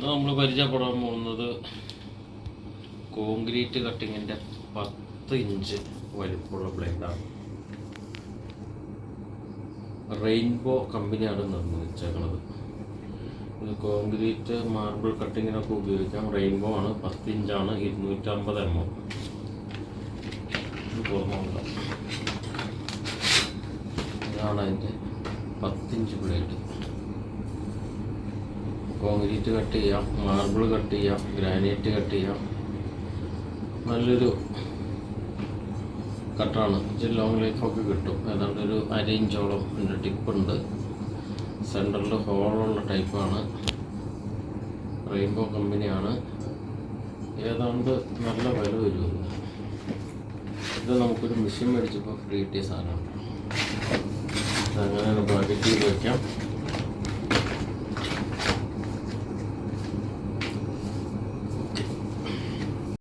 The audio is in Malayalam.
നമ്മൾ പരിചയപ്പെടാൻ പോകുന്നത് കോൺക്രീറ്റ് കട്ടിങ്ങിൻ്റെ 10 ഇഞ്ച് വലിപ്പമുള്ള ബ്ലേഡാണ്. റെയിൻബോ കമ്പനിയാണ് നിർമ്മിച്ചേക്കുന്നത്. ഇത് കോൺക്രീറ്റ് മാർബിൾ കട്ടിങ്ങിനൊക്കെ ഉപയോഗിക്കാം. റെയിൻബോ ആണ്, 10 ഇഞ്ചാണ്, 250 mm. തുറന്നുകൊണ്ട ഇതാണ് അതിൻ്റെ 10 ഇഞ്ച് ബ്ലേഡ്. കോൺക്രീറ്റ് കട്ട് ചെയ്യാം, മാർബിൾ കട്ട് ചെയ്യാം, ഗ്രാനൈറ്റ് കട്ട് ചെയ്യാം. നല്ലൊരു കട്ടാണ്. ഇച്ചിരി ലോങ് ലൈഫൊക്കെ കിട്ടും. ഏതാണ്ട് ഒരു 1/2 ഇഞ്ചോളം ഇതിൻ്റെ ടിപ്പുണ്ട്. സെൻറ്ററിൽ ഹോളുള്ള ടൈപ്പാണ്. റെയിൻബോ കമ്പനിയാണ്. ഏതാണ്ട് നല്ല വില വരും. ഇത് നമുക്കൊരു മെഷീൻ മേടിച്ചപ്പോൾ ഫ്രീ കിട്ടിയ സാധനമാണ്. അങ്ങനെ പാക്കറ്റ് ചെയ്ത് വയ്ക്കാം.